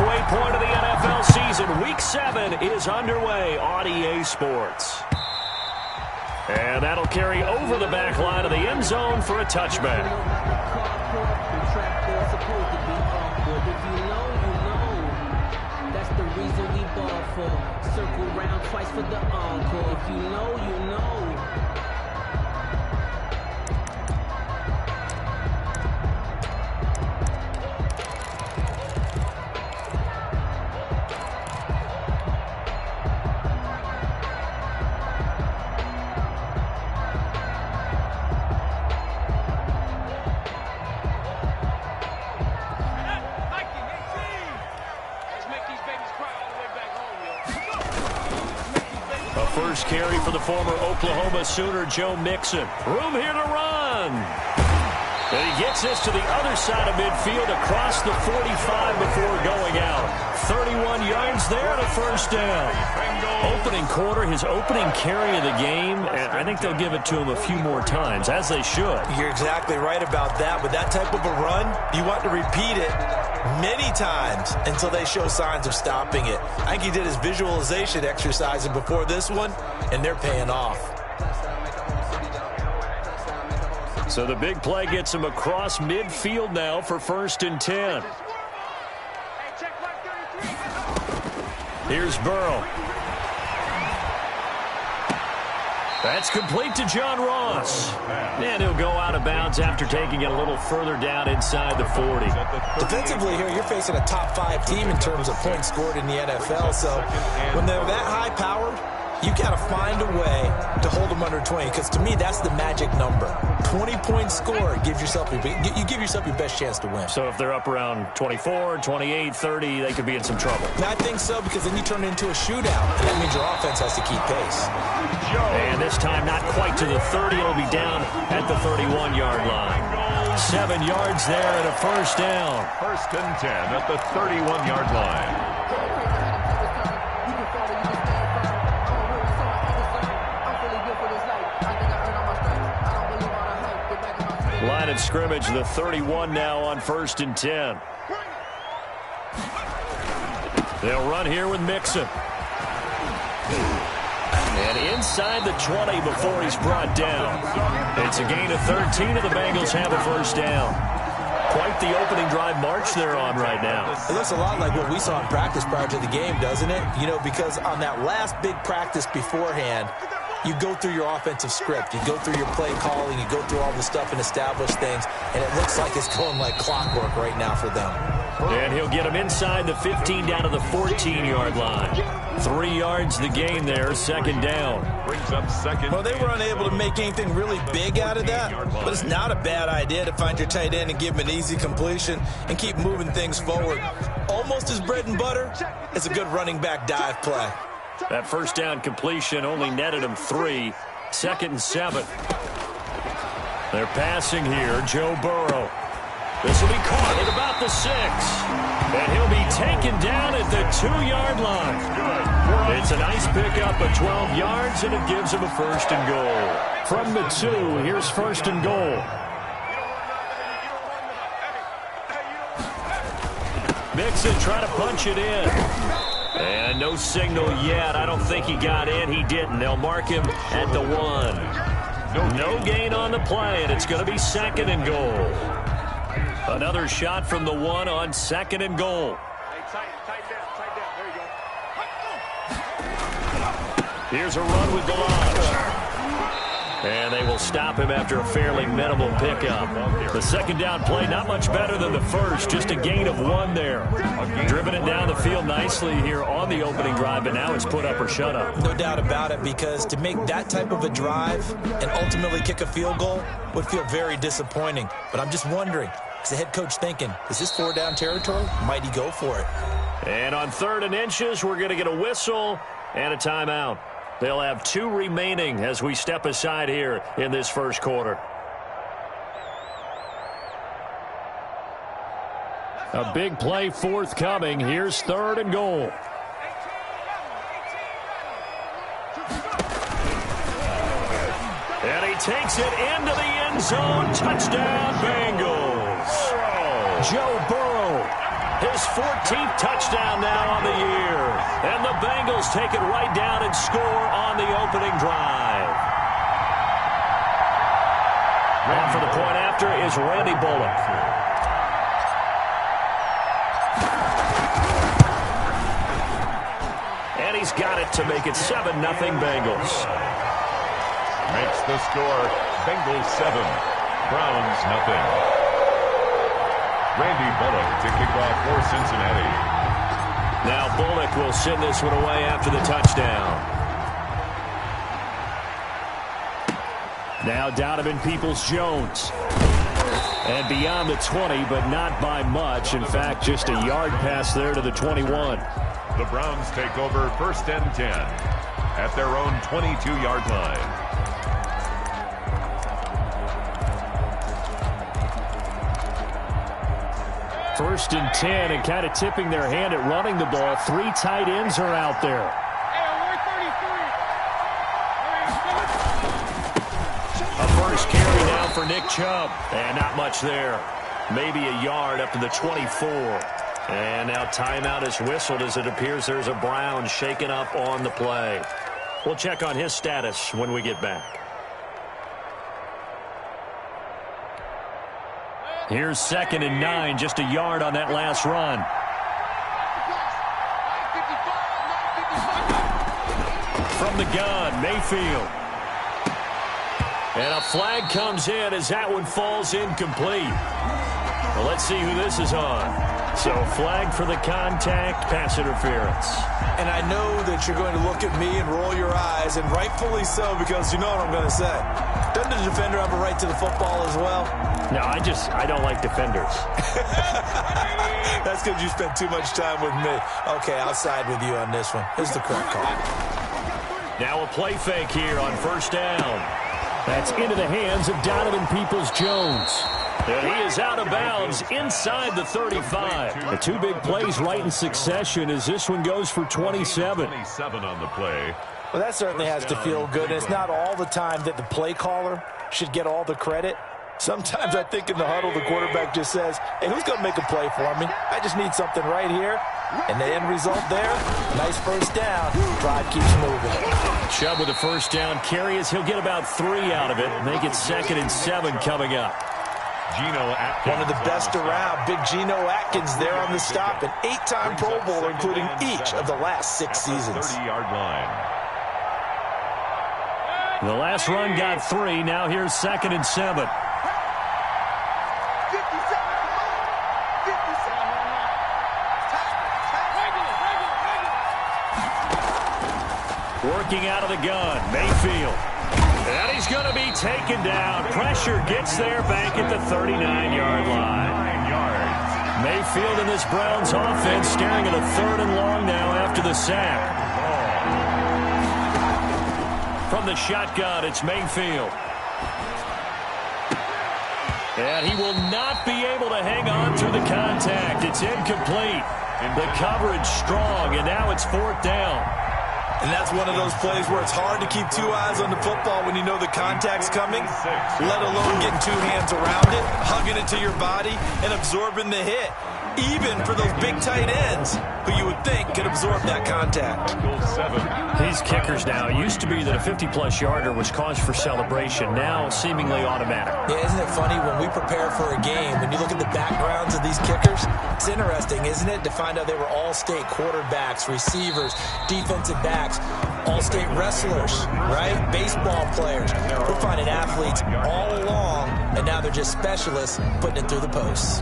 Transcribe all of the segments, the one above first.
halfway point of the NFL season. Week 7 is underway on EA Sports. And that'll carry over the back line of the end zone for a touchback. That's the reason we ball for. Circle round twice for the encore. If you know, you know. First carry for the former Oklahoma Sooner, Joe Mixon. Room here to run. And he gets this to the other side of midfield across the 45 before going out. 31 yards there and a first down. Opening quarter, his opening carry of the game, and I think they'll give it to him a few more times, as they should. You're exactly right about that. With that type of a run, you want to repeat it many times until they show signs of stopping it. I think he did his visualization exercising before this one, and they're paying off. So the big play gets him across midfield now for 1st and 10. Here's Burrow. That's complete to John Ross. And he'll go out of bounds after taking it a little further down inside the 40. Defensively here, you're facing a top 5 team in terms of points scored in the NFL. So when they're that high-powered, you got to find a way to hold them under 20, because to me, that's the magic number. 20 points scored, you give yourself your best chance to win. So if they're up around 24, 28, 30, they could be in some trouble. I think so, because then you turn it into a shootout, and that means your offense has to keep pace. And this time, not quite to the 30. It'll be down at the 31-yard line. 7 yards there and a first down. 1st and 10 at the 31-yard line. Line of scrimmage, the 31 now on 1st and 10. They'll run here with Mixon. And inside the 20 before he's brought down. It's a gain of 13, and the Bengals have a first down. Quite the opening drive march they're on right now. It looks a lot like what we saw in practice prior to the game, doesn't it? You know, because on that last big practice beforehand, you go through your offensive script. You go through your play calling. You go through all the stuff and establish things. And it looks like it's going like clockwork right now for them. And he'll get him inside the 15 down to the 14-yard line. 3 yards the gain there, 2nd down. Brings up 2nd. Well, they were unable to make anything really big out of that. But it's not a bad idea to find your tight end and give him an easy completion and keep moving things forward. Almost as bread and butter as a good running back dive play. That first down completion only netted him 3. 2nd and 7. They're passing here. Joe Burrow. This will be caught at about the 6. And he'll be taken down at the 2-yard line. It's a nice pickup of 12 yards, and it gives him a 1st and goal. From the 2, here's 1st and goal. Mixon trying to punch it in. And no signal yet. I don't think he got in. He didn't. They'll mark him at the 1. No gain on the play, and it's going to be 2nd and goal. Another shot from the 1 on 2nd and goal. Here's a run with Delage. And they will stop him after a fairly minimal pickup. The 2nd down play, not much better than the first. Just a gain of 1 there. Driven it down the field nicely here on the opening drive, but now it's put up or shut up. No doubt about it, because to make that type of a drive and ultimately kick a field goal would feel very disappointing. But I'm just wondering, is the head coach thinking, is this 4-down territory? Might he go for it? And on 3rd and inches, we're going to get a whistle and a timeout. They'll have 2 remaining as we step aside here in this first quarter. A big play forthcoming. Here's 3rd and goal. And he takes it into the end zone. Touchdown, Bengals. Joe Burrow His 14th touchdown now on the year. And the Bengals take it right down and score on the opening drive. And for the point after is Randy Bullock. And he's got it to make it 7-0 Bengals. Makes the score Bengals 7, Browns nothing. Randy Bullock to kick off for Cincinnati. Now Bullock will send this one away after the touchdown. Now Donovan Peoples-Jones. And beyond the 20, but not by much. In fact, just a yard pass there to the 21. The Browns take over 1st and 10 at their own 22-yard line. First and 10, and kind of tipping their hand at running the ball. 3 tight ends are out there. A first carry now for Nick Chubb. And not much there. Maybe a yard up to the 24. And now timeout is whistled as it appears there's a Brown shaken up on the play. We'll check on his status when we get back. Here's 2nd and 9, just a yard on that last run. From the gun, Mayfield. And a flag comes in as that one falls incomplete. Well, let's see who this is on. So flag for the contact, pass interference. And I know that you're going to look at me and roll your eyes, and rightfully so, because you know what I'm going to say. Doesn't the defender have a right to the football as well? No, I don't like defenders. That's because you spent too much time with me. Okay, I'll side with you on this one. This is the correct call. Now a play fake here on 1st down. That's into the hands of Donovan Peoples-Jones. And he is out of bounds inside the 35. The 2 big plays right in succession as this one goes for 27. 27 on the play. Well, that certainly has to feel good. And it's not all the time that the play caller should get all the credit. Sometimes I think in the huddle, the quarterback just says, hey, who's going to make a play for me? I just need something right here. And the end result there, nice first down. Drive keeps moving. Chubb with a first down carry as he'll get about 3 out of it. Make it 2nd and 7 coming up. Geno Atkins. One of the best around. Big Geno Atkins there on the stop. An 8-time Pro Bowler, including each of the last 6 seasons. 30-yard line. The last run got 3. Now here's 2nd and 7. Working out of the gun, Mayfield. And he's going to be taken down. Pressure gets there back at the 39-yard line. 9 yards. Mayfield and this Browns offense staring at a 3rd and long now after the sack. From the shotgun, it's Mayfield. And he will not be able to hang on through the contact. It's incomplete. The coverage strong, and now it's 4th down. And that's one of those plays where it's hard to keep 2 eyes on the football when you know the contact's coming, let alone getting 2 hands around it, hugging it to your body, and absorbing the hit. Even for those big tight ends who you would think could absorb that contact. These kickers now, it used to be that a 50-plus yarder was cause for celebration. Now seemingly automatic. Yeah, isn't it funny when we prepare for a game, when you look at the backgrounds of these kickers, it's interesting, isn't it, to find out they were all-state quarterbacks, receivers, defensive backs, all-state wrestlers, right? Baseball players. We're finding athletes all along, and now they're just specialists putting it through the posts.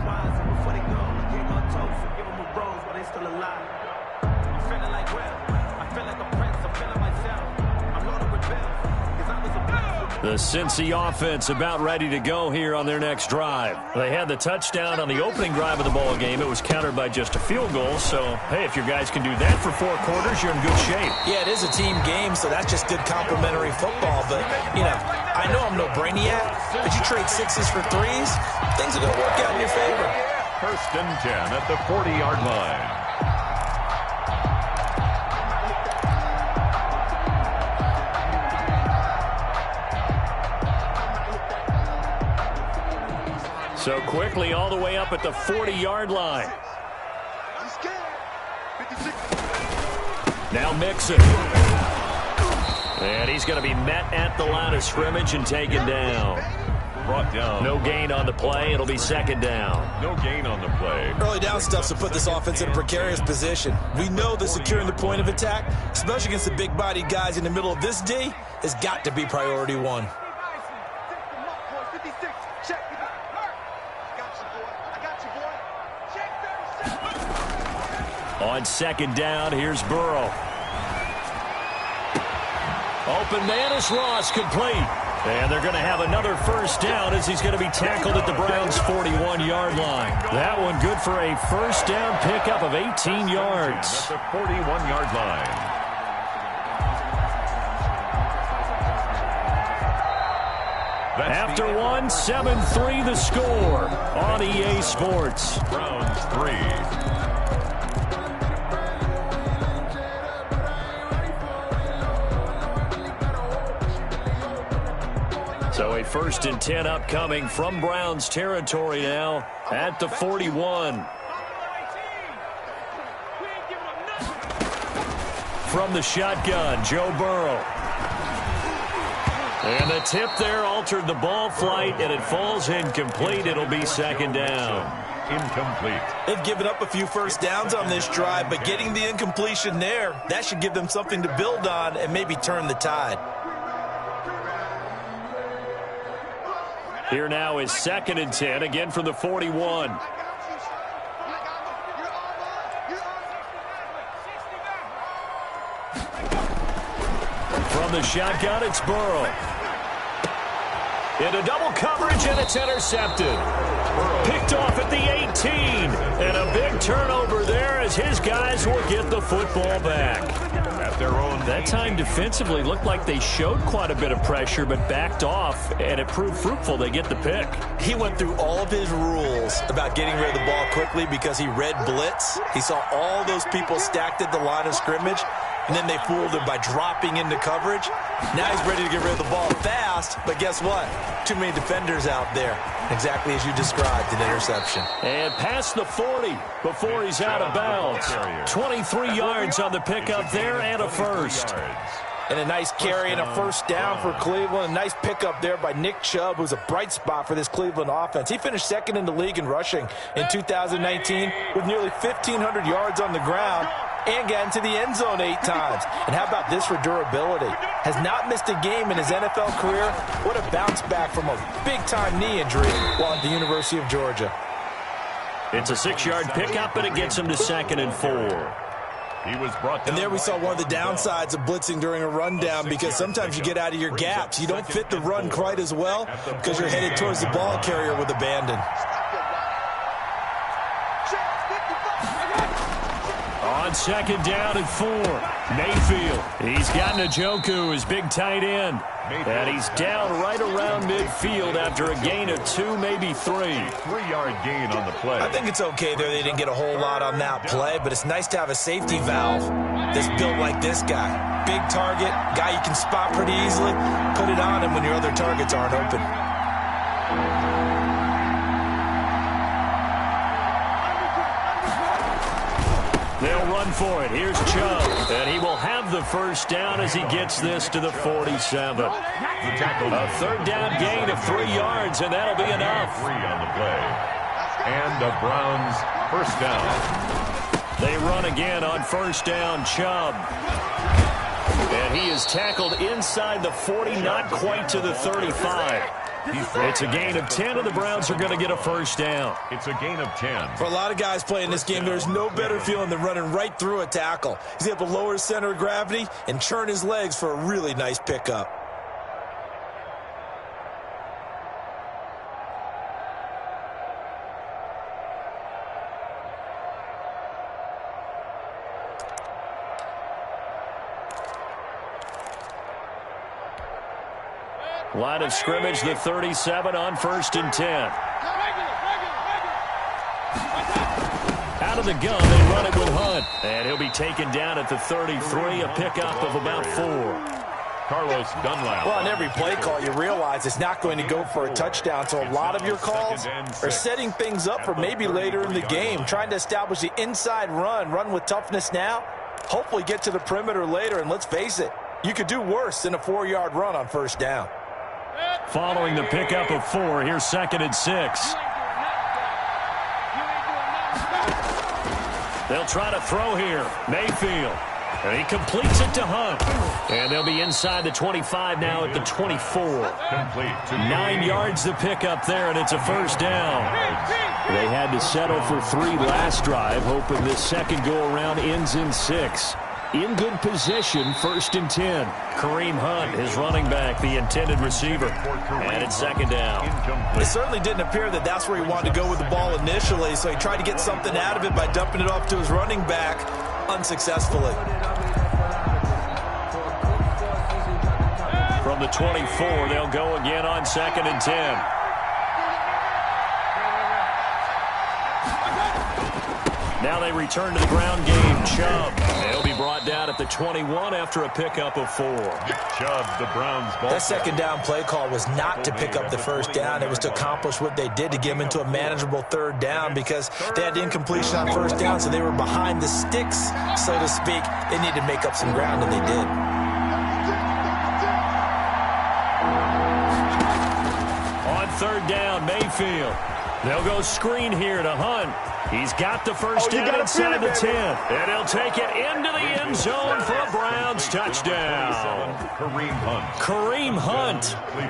The Cincy offense about ready to go here on their next drive. They had the touchdown on the opening drive of the ball game. It was countered by just a field goal. So, hey, if your guys can do that for 4 quarters, you're in good shape. Yeah, it is a team game, so that's just good complimentary football. But, you know, I know I'm no brainiac, but you trade 6s for 3s, things are going to work out in your favor. 1st and 10 at the 40-yard line. So quickly all the way up at the 40-yard line. Now Mixon. And he's going to be met at the line of scrimmage and taken down. Brought down. No gain on the play. It'll be second down. No gain on the play. Early down stuff to put this offense in a precarious position. We know that securing the point of attack, especially against the big-bodied guys in the middle of this D, has got to be priority one. On second down, here's Burrow. Open man is Ross, complete. And they're going to have another first down as he's going to be tackled at the Browns' 41-yard line. That one good for a first down pickup of 18 yards. At the 41-yard line. After one, 7-3 the score on EA Sports. Browns 3. So a 1st and 10 upcoming from Browns territory now at the 41. From the shotgun, Joe Burrow. And the tip there altered the ball flight, and it falls incomplete. It'll be second down. Incomplete. They've given up a few first downs on this drive, but getting the incompletion there, that should give them something to build on and maybe turn the tide. Here now is 2nd and 10, again from the 41. From the shotgun, it's Burrow. Into double coverage, and it's intercepted. Picked off at the 18. And a big turnover there as his guys will get the football back. At their own. That time defensively looked like they showed quite a bit of pressure but backed off, and it proved fruitful. They get the pick. He went through all of his rules about getting rid of the ball quickly because he read blitz. He saw all those people stacked at the line of scrimmage, and then they fooled him by dropping into coverage. Now he's ready to get rid of the ball fast, but guess what? Too many defenders out there. Exactly as you described, an interception. And past the 40 before he's out of bounds. 23 yards on the pickup there and a first. And a nice carry and a first down for Cleveland. A nice pickup there by Nick Chubb, who's a bright spot for this Cleveland offense. He finished 2nd in the league in rushing in 2019 with nearly 1,500 yards on the ground and got into the end zone 8 times. And how about this for durability? Has not missed a game in his NFL career. What a bounce back from a big-time knee injury while at the University of Georgia. It's a 6-yard pickup, and it gets him to 2nd and 4. He was brought down. And there we saw one of the downsides of blitzing during a rundown, because sometimes you get out of your gaps. You don't fit the run quite as well because you're headed towards the ball carrier with abandon. On 2nd down and 4, Mayfield. He's got Njoku, his big tight end. And he's down right around midfield after a gain of 2, maybe 3. 3-yard gain on the play. I think it's okay there. They didn't get a whole lot on that play, but it's nice to have a safety valve that's built like this guy. Big target, guy you can spot pretty easily. Put it on him when your other targets aren't open. They'll run for it. Here's Chubb, and he will have the first down as he gets this to the 47. A 3rd down gain of 3 yards, and that'll be enough. 3 on the play. And the Browns first down. They run again on first down, Chubb. And he is tackled inside the 40, not quite to the 35. It's a gain of 10, and the Browns are going to get a first down. It's a gain of 10. For a lot of guys playing this game, there's no better feeling than running right through a tackle. He's able to lower his center of gravity and churn his legs for a really nice pickup. Line of scrimmage, the 37 on 1st and 10. Out of the gun, they run it with Hunt. And he'll be taken down at the 33, a pickup of about 4. Carlos Dunlap. Well, on every play call, you realize it's not going to go for a touchdown, so a lot of your calls are setting things up for maybe later in the game, trying to establish the inside run with toughness now, hopefully get to the perimeter later, and let's face it, you could do worse than a 4-yard run on first down. Following the pickup of 4, here's 2nd and 6. They'll try to throw here. Mayfield. And he completes it to Hunt. And they'll be inside the 25 now at the 24. 9 yards to pick up there, and it's a first down. They had to settle for 3 last drive, hoping this second go-around ends in 6. In good position, 1st and 10. Kareem Hunt, his running back, the intended receiver. And it's 2nd down. It certainly didn't appear that that's where he wanted to go with the ball initially, so he tried to get something out of it by dumping it off to his running back unsuccessfully. From the 24, they'll go again on 2nd and 10. Now they return to the ground game. Chubb. They'll be brought down at the 21 after a pickup of 4. Chubb, the Browns ball. That second down play call was not to pick up the first down. It was to accomplish what they did to get them into a manageable 3rd down because they had incompletion on first down, so they were behind the sticks, so to speak. They needed to make up some ground, and they did. On 3rd down, Mayfield. They'll go screen here to Hunt. He's got the first down inside the 10. And he'll take it into the end zone for a Browns touchdown. Kareem Hunt,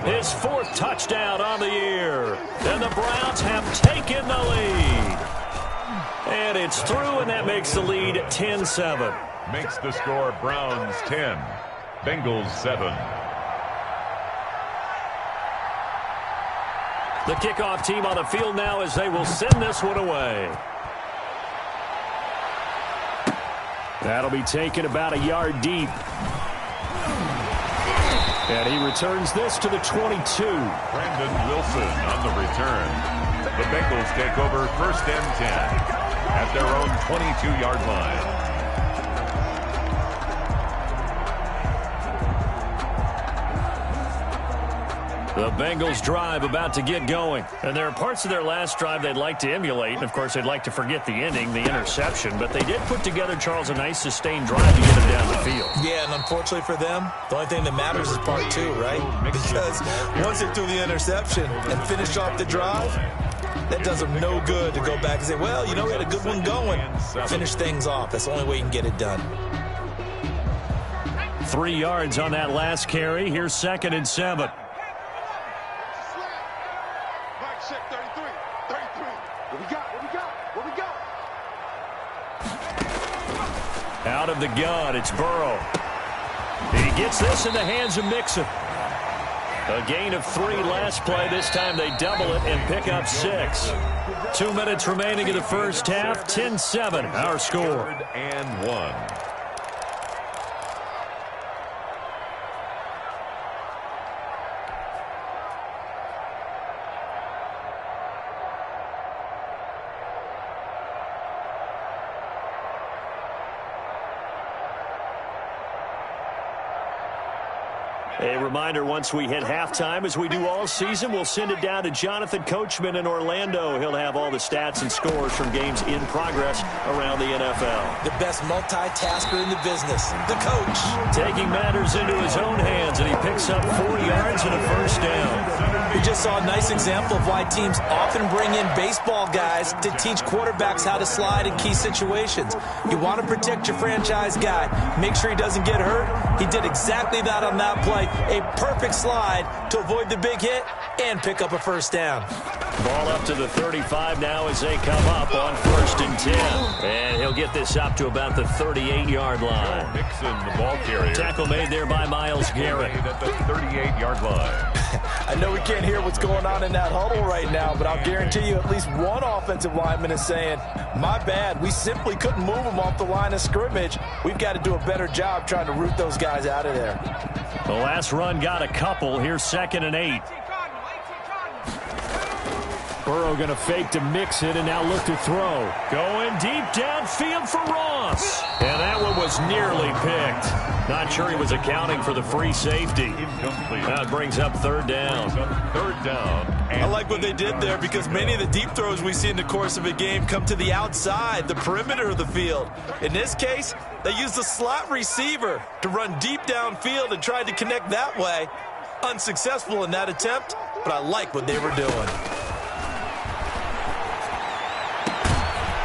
his 4th touchdown on the year. And the Browns have taken the lead. And it's through, and that makes the lead 10-7. Makes the score Browns 10, Bengals 7. The kickoff team on the field now as they will send this one away. That'll be taken about a yard deep. And he returns this to the 22. Brandon Wilson on the return. The Bengals take over 1st and 10 at their own 22-yard line. The Bengals drive about to get going. And there are parts of their last drive they'd like to emulate. And, of course, they'd like to forget the ending, the interception. But they did put together, Charles, a nice sustained drive to get them down the field. Yeah, and unfortunately for them, the only thing that matters is part 2, right? Because once they threw the interception and finished off the drive, that does them no good to go back and say, well, you know, we had a good one going. Finish things off. That's the only way you can get it done. 3 yards on that last carry. Here's 2nd and 7. Out of the gun, it's Burrow. He gets this in the hands of Mixon. A gain of 3 last play. This time they double it and pick up 6. 2 minutes remaining in the first half. 10-7, our score. 3rd and 1. A reminder, once we hit halftime, as we do all season, we'll send it down to Jonathan Coachman in Orlando. He'll have all the stats and scores from games in progress around the NFL. The best multitasker in the business, the coach. Taking matters into his own hands, and he picks up 4 yards and a first down. We just saw a nice example of why teams often bring in baseball guys to teach quarterbacks how to slide in key situations. You want to protect your franchise guy. Make sure he doesn't get hurt. He did exactly that on that play. A perfect slide to avoid the big hit and pick up a first down. Ball up to the 35 now as they come up on 1st and 10. And he'll get this up to about the 38-yard line. Mixon, the ball carrier. Tackle made there by Myles Garrett. At the 38-yard line. I know we can't hear what's going on in that huddle right now, but I'll guarantee you at least one offensive lineman is saying, my bad, we simply couldn't move them off the line of scrimmage. We've got to do a better job trying to root those guys out of there. The last run got a couple. Here's 2nd and 8. Burrow going to fake to mix it and now look to throw. Going deep downfield for Ross. And that one was was nearly picked. Not sure he was accounting for the free safety. Incomplete. That brings up third down. Third down. I like what they did there because many of the deep throws we see in the course of a game come to the outside, the perimeter of the field. In this case, they used the slot receiver to run deep downfield and tried to connect that way. Unsuccessful in that attempt, but I like what they were doing.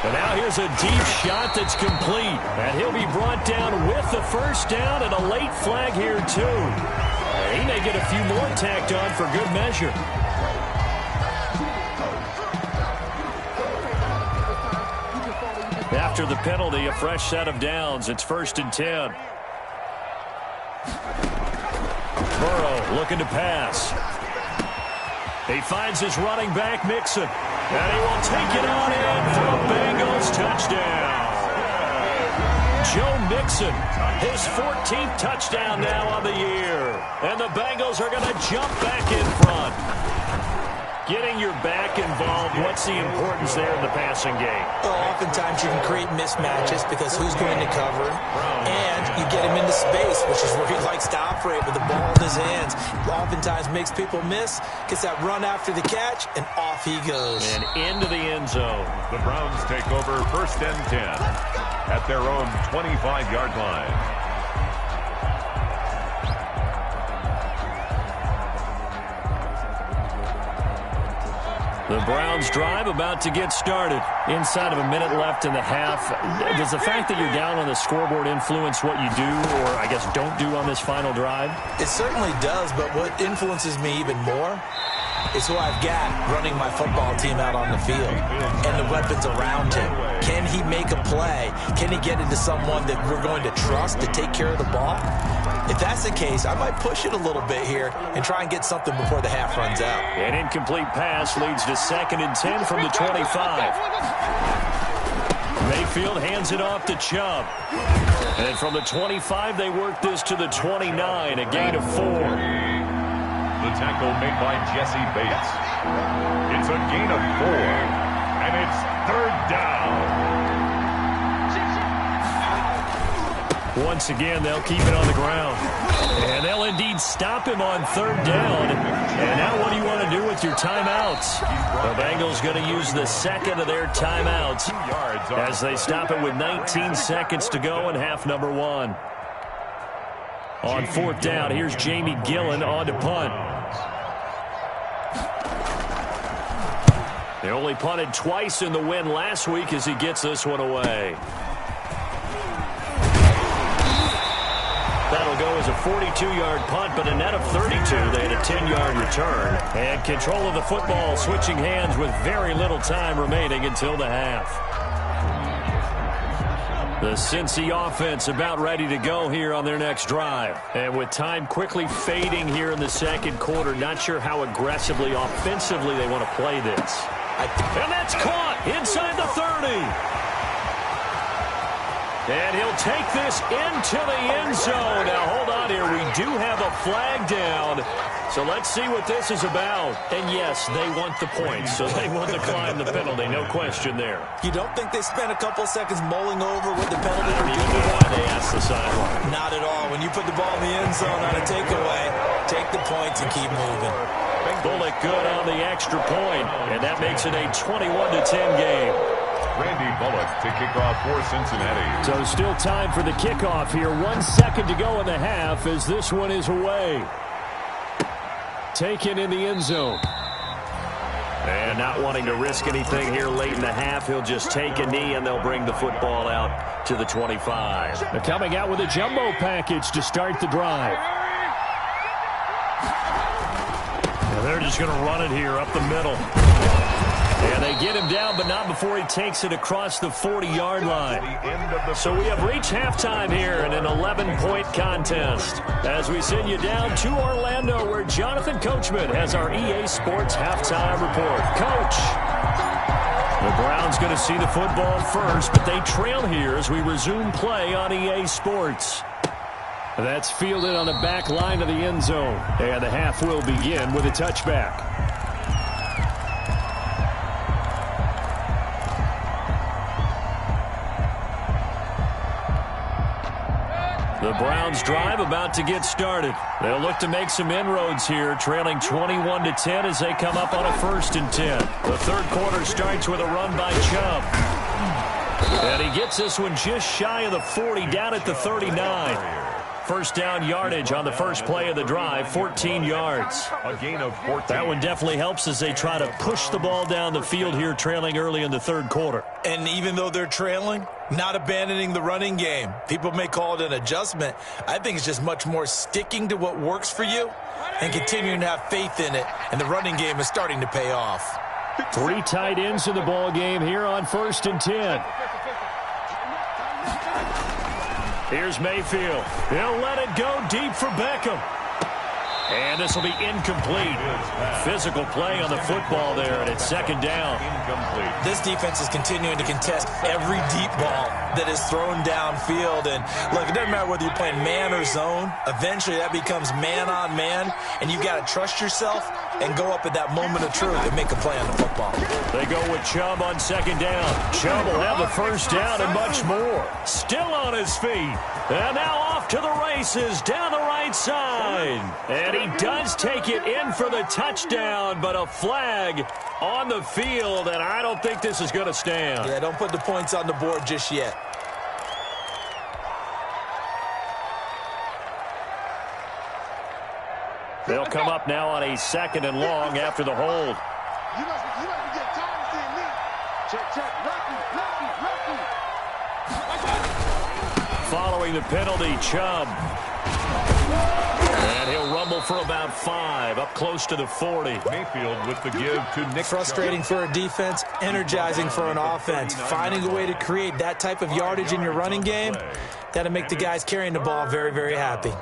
And now here's a deep shot that's complete. And he'll be brought down with the first down and a late flag here, too. He may get a few more tacked on for good measure. After the penalty, a fresh set of downs. It's 1st and 10. Burrow looking to pass. He finds his running back, Mixon. And he will take it on in for a Bengals touchdown. Joe Mixon, his 14th touchdown now on the year. And the Bengals are going to jump back in front. Getting your back involved, what's the importance there in the passing game? Well, oftentimes you can create mismatches because who's going to cover, and you get him into space, which is where he likes to operate with the ball in his hands. Oftentimes makes people miss, gets that run after the catch, and off he goes. And into the end zone. The Browns take over 1st and 10 at their own 25-yard line. The Browns drive about to get started. Inside of a minute left in the half. Does the fact that you're down on the scoreboard influence what you do, or I guess don't do on this final drive? It certainly does, but what influences me even more is who I've got running my football team out on the field and the weapons around him. Can he make a play? Can he get into someone that we're going to trust to take care of the ball? If that's the case, I might push it a little bit here and try and get something before the half runs out. An incomplete pass leads to 2nd and 10 from the 25. Mayfield hands it off to Chubb. And from the 25, they work this to the 29, a gain of 4. The tackle made by Jesse Bates. It's a gain of 4, and it's 3rd down. Once again, they'll keep it on the ground. And they'll indeed stop him on 3rd down. And now what do you want to do with your timeouts? The Bengals going to use the 2nd of their timeouts as they stop it with 19 seconds to go in half number 1. On 4th down, here's Jamie Gillen on to punt. They only punted twice in the win last week as he gets this one away. That'll go as a 42-yard punt, but a net of 32. They had a 10-yard return. And control of the football switching hands with very little time remaining until the half. The Cincy offense about ready to go here on their next drive. And with time quickly fading here in the 2nd quarter, not sure how aggressively, offensively they want to play this. And that's caught inside the 30. And he'll take this into the end zone. Now, hold on here. We do have a flag down. So let's see what this is about. And, yes, they want the points, so they want to climb the penalty. No question there. You don't think they spent a couple seconds mulling over what the penalty I don't would even be? know why they asked the sideline. Not at all. When you put the ball in the end zone on a takeaway, take the points and keep moving. Bullock good on the extra point, and that makes it a 21-10 game. Randy Bullock to kick off for Cincinnati. So still time for the kickoff here. 1 second to go in the half as this one is away. Taken in the end zone. And not wanting to risk anything here late in the half, he'll just take a knee and they'll bring the football out to the 25. They're coming out with a jumbo package to start the drive. And they're just going to run it here up the middle. And they get him down, but not before he takes it across the 40-yard line. So we have reached halftime here in an 11-point contest. As we send you down to Orlando, where Jonathan Coachman has our EA Sports halftime report. Coach. The Browns going to see the football first, but they trail here as we resume play on EA Sports. That's fielded on the back line of the end zone. And the half will begin with a touchback. The Browns drive about to get started. They'll look to make some inroads here, trailing 21-10 as they come up on a 1st and 10. The third quarter starts with a run by Chubb. And he gets this one just shy of the 40, down at the 39. First down yardage on the first play of the drive, 14 yards. A gain of 14. That one definitely helps as they try to push the ball down the field here, trailing early in the third quarter. And even though they're trailing, not abandoning the running game. People may call it an adjustment. I think it's just much more sticking to what works for you and continuing to have faith in it. And the running game is starting to pay off. 3 tight ends in the ball game here on 1st and 10. Here's Mayfield. He'll let it go deep for Beckham. And this will be incomplete. Physical play on the football there, and it's 2nd down. Incomplete. This defense is continuing to contest every deep ball that is thrown downfield. And look, it doesn't matter whether you're playing man or zone. Eventually that becomes man on man, and you've got to trust yourself and go up at that moment of truth and make a play on the football. They go with Chubb on 2nd down. Chubb will have the first down and much more. Still on his feet. And now off to the races down the right side. And he does take it in for the touchdown, but a flag on the field, and I don't think this is going to stand. Yeah, don't put the points on the board just yet. They'll come up now on a 2nd and long after the hold. You must be getting tired of seeing me. Check. Lucky. Following the penalty, Chubb. And he'll rumble for about 5, up close to the 40. Mayfield with the give to Nick. Frustrating for a defense, energizing for an offense. Finding a way to create that type of yardage in your running game, that'll make the guys carrying the ball very, very happy.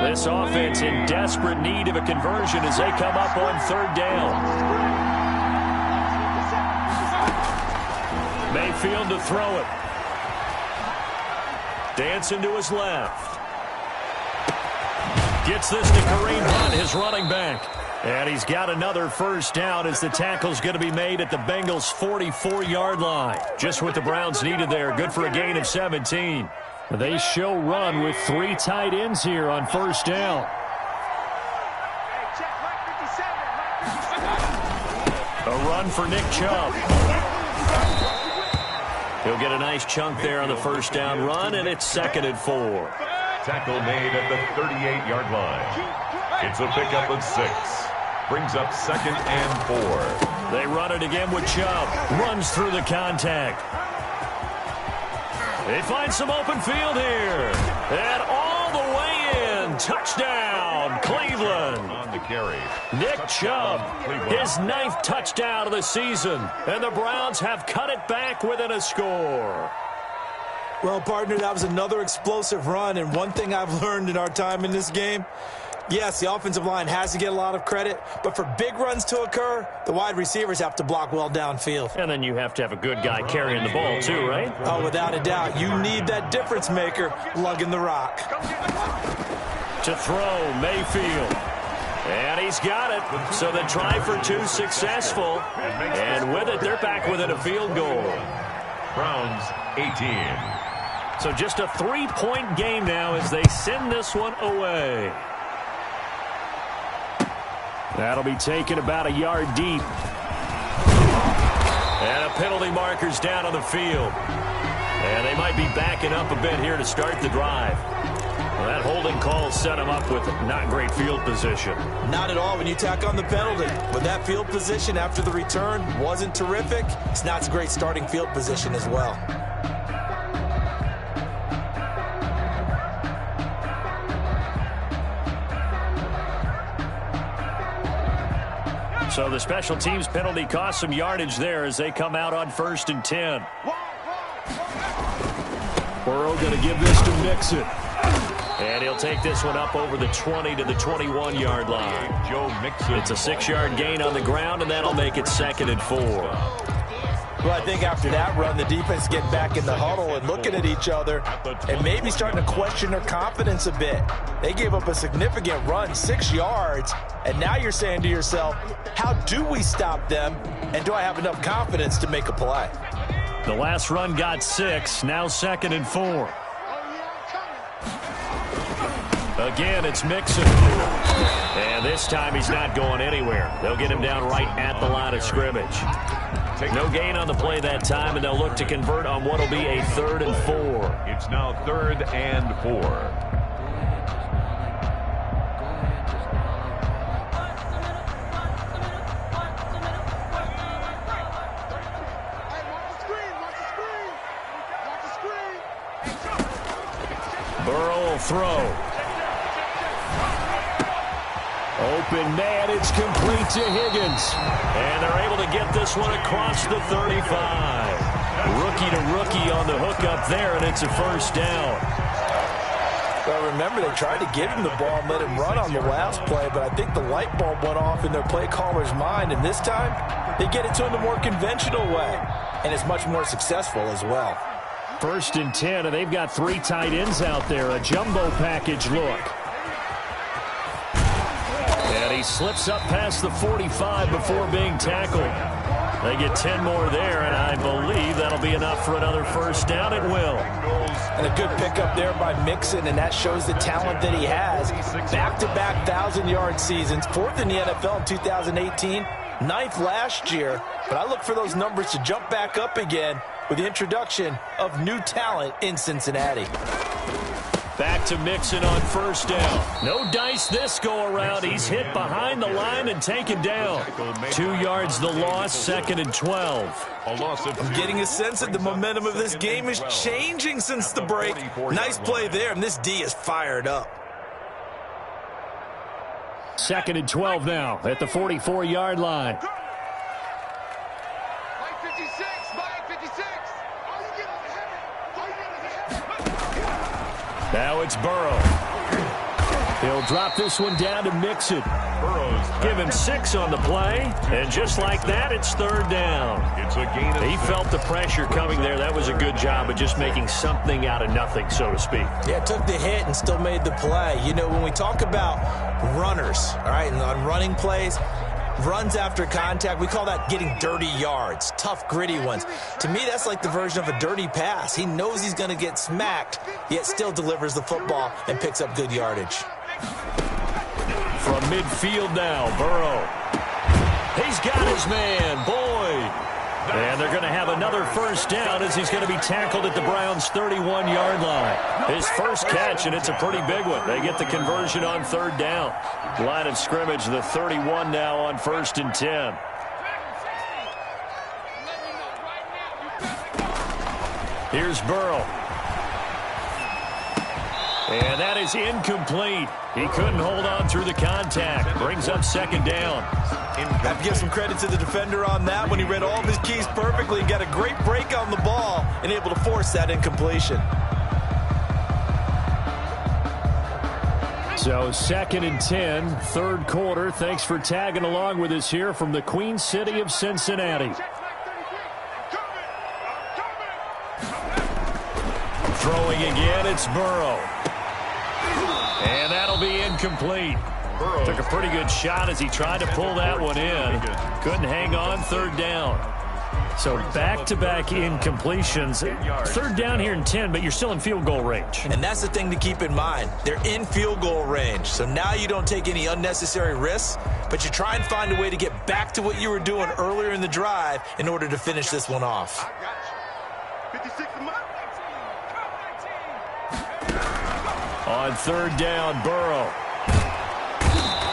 This offense in desperate need of a conversion as they come up on 3rd down. Mayfield to throw it. Dancing to his left. Gets this to Kareem Hunt, his running back. And he's got another first down as the tackle's going to be made at the Bengals' 44-yard line. Just what the Browns needed there. Good for a gain of 17. They show run with 3 tight ends here on 1st down. A run for Nick Chubb. He'll get a nice chunk there on the first down run, and it's 2nd and 4. Tackle made at the 38-yard line. It's a pickup of 6. Brings up 2nd and 4. They run it again with Chubb. Runs through the contact. They find some open field here. And all the way in. Touchdown, Cleveland. On the carry. Nick Chubb, his 9th touchdown of the season. And the Browns have cut it back within a score. Well, partner, that was another explosive run. And one thing I've learned in our time in this game, yes, the offensive line has to get a lot of credit, but for big runs to occur, the wide receivers have to block well downfield. And then you have to have a good guy carrying the ball too, right? Oh, without a doubt. You need that difference maker lugging the rock. To throw, Mayfield. And he's got it. So the try for 2 successful. And with it, they're back within a field goal. Browns 18. So just a 3-point game now as they send this one away. That'll be taken about a yard deep. And a penalty marker's down on the field. And they might be backing up a bit here to start the drive. Well, that holding call set him up with not great field position. Not at all when you tack on the penalty. With that field position after the return wasn't terrific, it's not a great starting field position as well. So the special teams penalty cost some yardage there as they come out on 1st and 10. Burrow going to give this to Mixon. And he'll take this one up over the 20 to the 21-yard line. Joe Mixon. It's a 6-yard gain on the ground, and that'll make it 2nd and 4. Well, I think after that run, the defense getting back in the huddle and looking at each other and maybe starting to question their confidence a bit. They gave up a significant run, 6 yards, and now you're saying to yourself, how do we stop them, and do I have enough confidence to make a play? The last run got 6, now 2nd and 4. Again, it's Mixon. And this time he's not going anywhere. They'll get him down right at the line of scrimmage. No gain on the play that time, and they'll look to convert on what will be a 3rd and 4. It's now 3rd and 4. Burrow will throw. Open man, it's complete to Higgins. And they're able to get this one across the 35. Rookie to rookie on the hook up there, and it's a 1st down. Well, remember, they tried to give him the ball and let him run on the last play, but I think the light bulb went off in their play caller's mind, and this time they get it to him the more conventional way, and it's much more successful as well. 1st and 10, and they've got 3 tight ends out there, a jumbo package look. And he slips up past the 45 before being tackled. They get 10 more there, and I believe that'll be enough for another 1st down. It will. And a good pickup there by Mixon, and that shows the talent that he has. Back-to-back 1,000-yard seasons, 4th in the NFL in 2018, 9th last year. But I look for those numbers to jump back up again with the introduction of new talent in Cincinnati. Back to Mixon on 1st down. No dice this go-around. He's hit behind the line and taken down. 2 yards the loss, 2nd and 12. I'm getting a sense that the momentum of this game is changing since the break. Nice play there, and this D is fired up. 2nd and 12 now at the 44-yard line. Now it's Burrow. He'll drop this one down to Mixon. Give him 6 on the play, and just like that, it's 3rd down. It's a gain of He 6. felt the pressure coming there. That was a good job of just making something out of nothing, so to speak. Yeah, took the hit and still made the play. You know, when we talk about runners, all right, and on running plays, runs after contact, we call that getting dirty yards, tough, gritty ones. To me, that's like the version of a dirty pass. He knows he's going to get smacked, yet still delivers the football and picks up good yardage. From midfield now, Burrow. He's got his man, Boyd. And they're going to have another 1st down as he's going to be tackled at the Browns' 31-yard line. His first catch, and it's a pretty big one. They get the conversion on 3rd down. Line of scrimmage, the 31 now on 1st and 10. Here's Burrow. And that is incomplete. He couldn't hold on through the contact. Brings up 2nd down. Have to give some credit to the defender on that when he read all of his keys perfectly and got a great break on the ball and able to force that incompletion. So 2nd and 10, 3rd quarter. Thanks for tagging along with us here from the Queen City of Cincinnati. Throwing again, it's Burrow. And that'll be incomplete. Took a pretty good shot as he tried to pull that one in. Couldn't hang on, 3rd down. So back-to-back incompletions. 3rd down here in 10, but you're still in field goal range. And that's the thing to keep in mind. They're in field goal range. So now you don't take any unnecessary risks, but you try and find a way to get back to what you were doing earlier in the drive in order to finish this one off. 56 a month. On 3rd down, Burrow.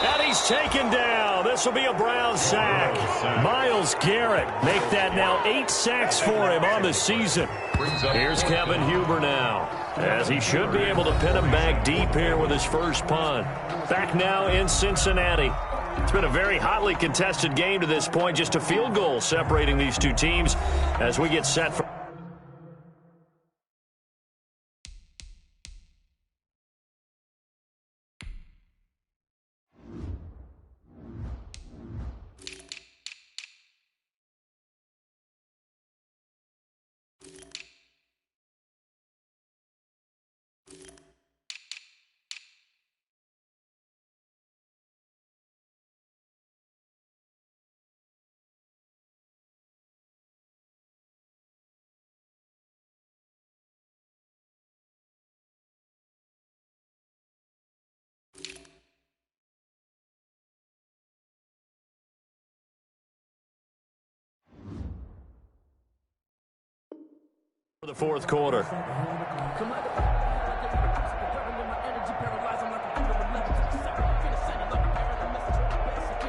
And he's taken down. This will be a Brown sack. Myles Garrett make that now 8 sacks for him on the season. Here's Kevin Huber now, as he should be able to pin him back deep here with his first punt. Back now in Cincinnati. It's been a very hotly contested game to this point. Just a field goal separating these two teams as we get set for For the fourth quarter.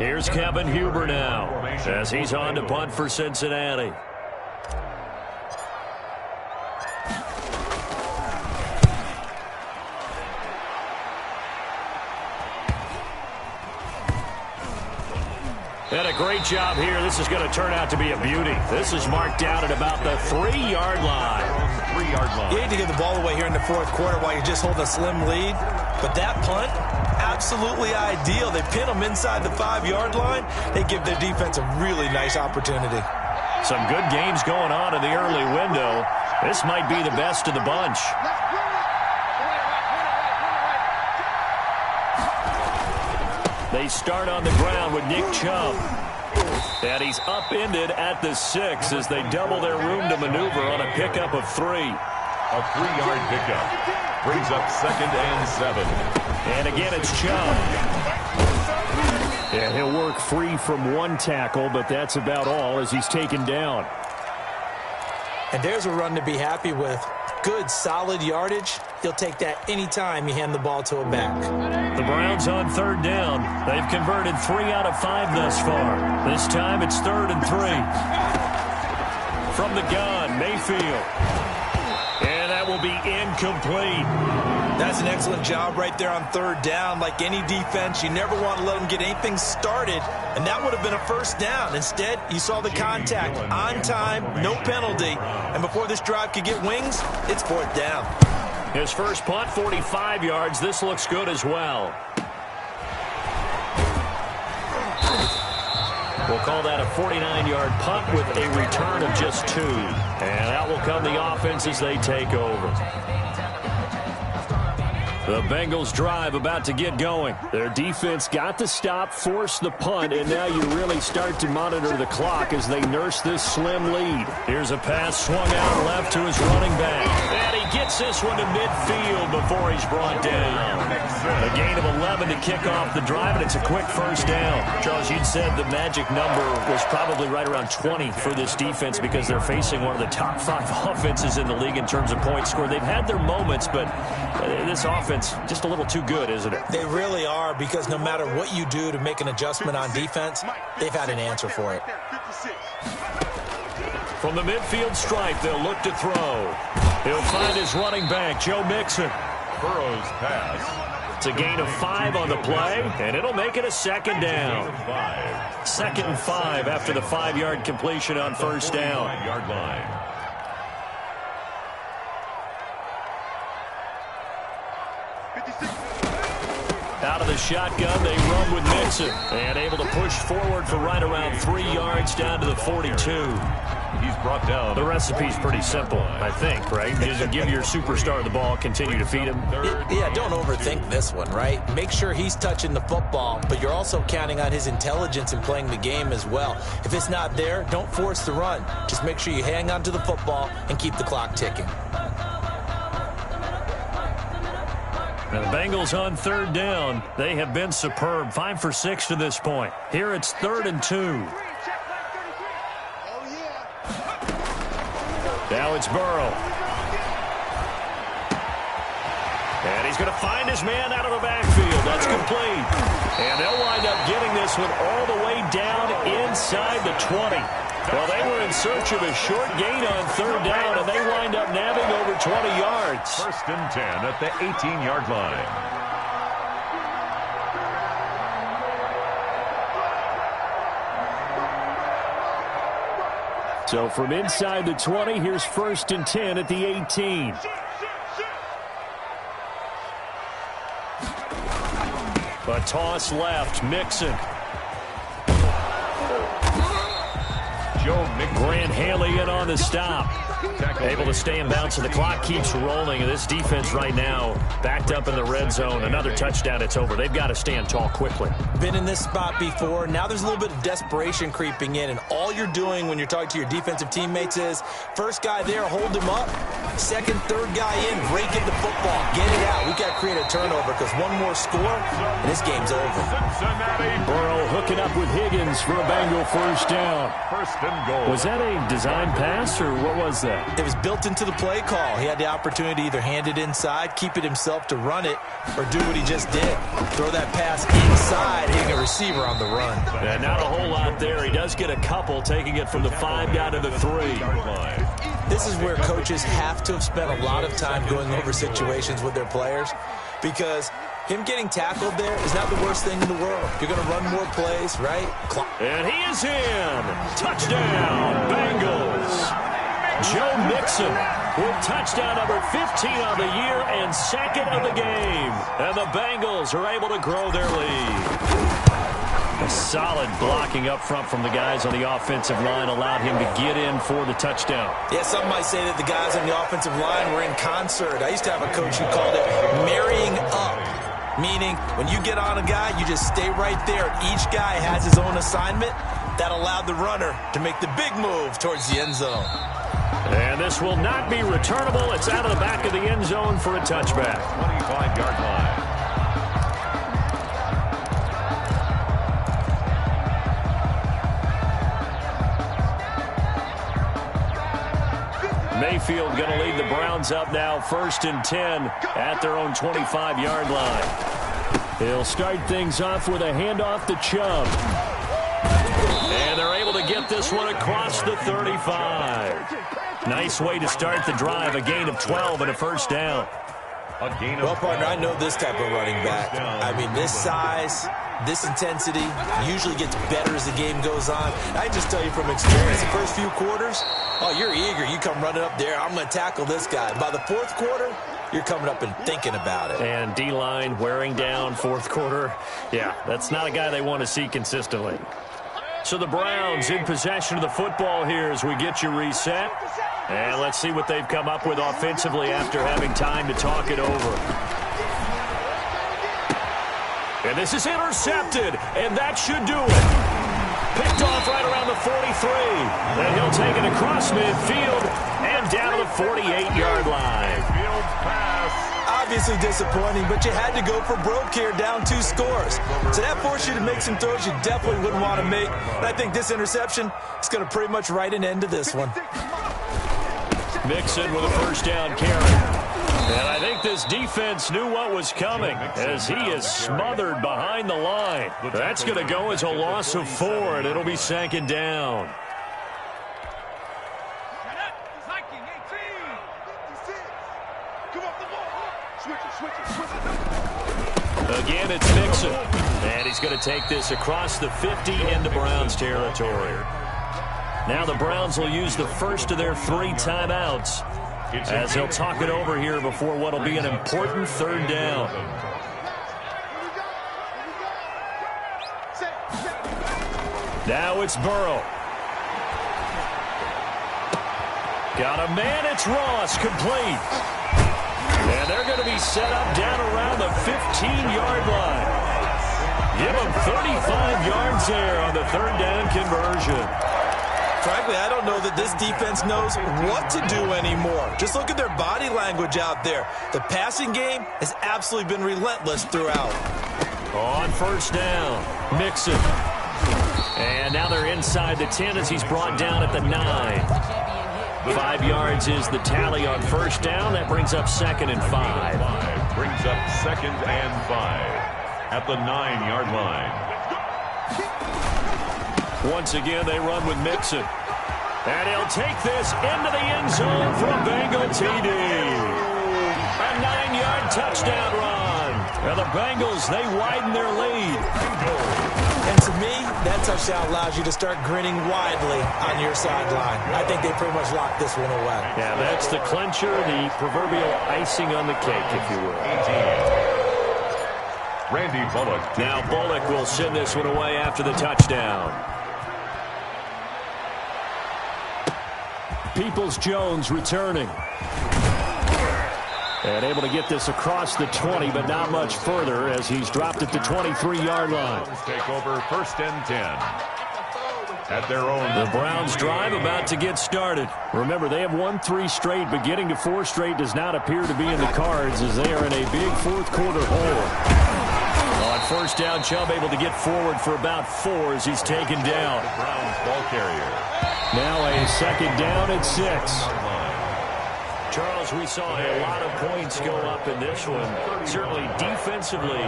Here's Kevin Huber now as he's on to punt for Cincinnati. And a great job here. This is going to turn out to be a beauty. This is marked down at about the 3-yard line. 3-yard line. You need to get the ball away here in the fourth quarter while you're just holding a slim lead. But that punt, absolutely ideal. They pin them inside the 5-yard line. They give their defense a really nice opportunity. Some good games going on in the early window. This might be the best of the bunch. They start on the ground with Nick Chubb. And he's upended at the 6 as they double their room to maneuver on a pickup of 3. A 3-yard pickup brings up 2nd and 7. And again, it's Chubb. And he'll work free from 1 tackle, but that's about all as he's taken down. And there's a run to be happy with. Good, solid yardage. He'll take that anytime you hand the ball to a back. The Browns on 3rd down. They've converted 3 out of 5 thus far. This time it's 3rd and 3. From the gun, Mayfield. And that will be incomplete. That's an excellent job right there on 3rd down. Like any defense, you never want to let them get anything started, and that would have been a 1st down. Instead, you saw the contact on time, no penalty, and before this drive could get wings, it's 4th down. His first punt, 45 yards. This looks good as well. We'll call that a 49-yard punt with a return of just 2. And out will come the offense as they take over. The Bengals drive about to get going. Their defense got the stop, forced the punt, and now you really start to monitor the clock as they nurse this slim lead. Here's a pass swung out left to his running back. And he gets this one to midfield before he's brought down. A gain of 11 to kick off the drive, and it's a quick 1st down. Charles, you'd said the magic number was probably right around 20 for this defense because they're facing one of the top 5 offenses in the league in terms of points scored. They've had their moments, but this offense just a little too good, isn't it? They really are, because no matter what you do to make an adjustment on defense, they've had an answer for it. From the midfield stripe, they'll look to throw. He'll find his running back, Joe Mixon. Burrow's pass. It's a gain of 5 on the play, and it'll make it a 2nd down. 2nd and 5 after the 5-yard completion on 1st down. 5-yard line. Out of the shotgun, they run with Mixon. And able to push forward for right around 3 yards down to the 42. He's brought down. The recipe's pretty simple, I think, right? Just give your superstar the ball, continue to feed him. Yeah, don't overthink this one, right? Make sure he's touching the football, but you're also counting on his intelligence in playing the game as well. If it's not there, don't force the run. Just make sure you hang on to the football and keep the clock ticking. Now the Bengals on 3rd down. They have been superb. 5 for 6 to this point. Here it's 3rd and 2. Now it's Burrow. And he's going to find his man out of the backfield. That's complete. And they'll wind up getting this one all the way down inside the 20. Well, they were in search of a short gain on 3rd down, and they wind up nabbing over 20 yards. 1st and 10 at the 18-yard line. So from inside the 20, here's 1st and 10 at the 18. A toss left, Mixon. Grant Haley in on the stop. Able to stay in bounds, and the clock keeps rolling. And this defense right now backed up in the red zone. Another touchdown, it's over. They've got to stand tall quickly. Been in this spot before. Now there's a little bit of desperation creeping in, and all you're doing when you're talking to your defensive teammates is, first guy there, hold him up, Second, third guy in, break in the football, get it out. We got to create a turnover because one more score, and this game's over. Burrow hooking up with Higgins for a Bengal first down. First and goal. Was that a design pass, or what was that? It was built into the play call. He had the opportunity to either hand it inside, keep it himself to run it, or do what he just did. Throw that pass inside, hitting a receiver on the run. Yeah, not a whole lot there. He does get a couple, taking it from the 5 down to the 3. This is where coaches have to have spent a lot of time going over situations with their players, because him getting tackled there is not the worst thing in the world. You're going to run more plays, right? And he is in. Touchdown, Bengals. Joe Mixon with touchdown number 15 on the year and second of the game. And the Bengals are able to grow their lead. A solid blocking up front from the guys on the offensive line allowed him to get in for the touchdown. Yeah, some might say that the guys on the offensive line were in concert. I used to have a coach who called it marrying up, meaning when you get on a guy, you just stay right there. Each guy has his own assignment. That allowed the runner to make the big move towards the end zone. And this will not be returnable. It's out of the back of the end zone for a touchback. 25-yard line. Mayfield going to lead the Browns up now, 1st and 10 at their own 25-yard line. He'll start things off with a handoff to Chubb. And they're able to get this one across the 35. Nice way to start the drive, a gain of 12 and a first down. Well, partner, I know this type of running back. I mean, this size, this intensity usually gets better as the game goes on. I just tell you from experience, the first few quarters, oh, you're eager. You come running up there, I'm going to tackle this guy. By the fourth quarter, you're coming up and thinking about it. And D-line wearing down fourth quarter. Yeah, that's not a guy they want to see consistently. So the Browns in possession of the football here as we get you reset. And let's see what they've come up with offensively after having time to talk it over. And this is intercepted, and that should do it. Picked off right around the 43. And he'll take it across midfield and down to the 48-yard line. Field pass. Obviously disappointing, but you had to go for broke here, down 2 scores. So that forced you to make some throws you definitely wouldn't want to make. And I think this interception is going to pretty much write an end to this one. Mixon with a first down carry. And I think this defense knew what was coming as he is smothered behind the line. That's going to go as a loss of 4, and it'll be 2nd down. Again, it's Mixon. And he's going to take this across the 50 into Browns territory. Now the Browns will use the first of their 3 timeouts as they'll talk it over here before what will be an important 3rd down. Now it's Burrow. Got a man, it's Ross, complete. And they're going to be set up down around the 15-yard line. Give them 35 yards there on the 3rd down conversion. Frankly, I don't know that this defense knows what to do anymore. Just look at their body language out there. The passing game has absolutely been relentless throughout. On 1st down, Mixon. And now they're inside the 10 as he's brought down at the 9. 5 yards is the tally on 1st down. That brings up 2nd and 5. Brings up 2nd and 5 at the 9-yard line. Once again, they run with Mixon. And he'll take this into the end zone for a Bengal TD. A 9-yard touchdown run. And the Bengals, they widen their lead. And to me, that touchdown allows you to start grinning widely on your sideline. I think they pretty much locked this one away. Yeah, that's the clincher, the proverbial icing on the cake, if you will. 18. Randy Bullock. Now Bullock will send this one away after the touchdown. Peoples-Jones returning. And able to get this across the 20, but not much further as he's dropped it to 23-yard line. Take over 1st and 10. at their own. The Browns drive about to get started. Remember, they have won 3 straight, but getting to 4 straight does not appear to be in the cards as they are in a big fourth quarter hole. On first down, Chubb able to get forward for about 4 as he's taken down. The Browns ball carrier. Now a second down at 6. Charles, we saw a lot of points go up in this one. Certainly defensively,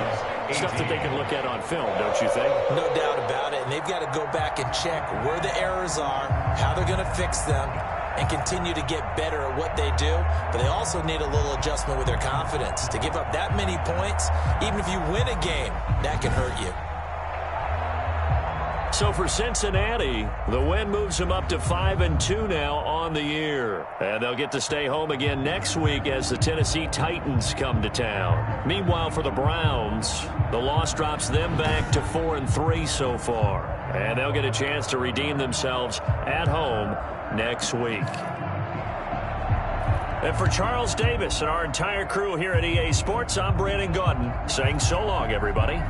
stuff that they can look at on film, don't you think? No doubt about it. And they've got to go back and check where the errors are, how they're going to fix them, and continue to get better at what they do. But they also need a little adjustment with their confidence. To give up that many points, even if you win a game, that can hurt you. So for Cincinnati, the win moves them up to 5-2 now on the year. And they'll get to stay home again next week as the Tennessee Titans come to town. Meanwhile, for the Browns, the loss drops them back to 4-3 so far. And they'll get a chance to redeem themselves at home next week. And for Charles Davis and our entire crew here at EA Sports, I'm Brandon Gaudin saying so long, everybody.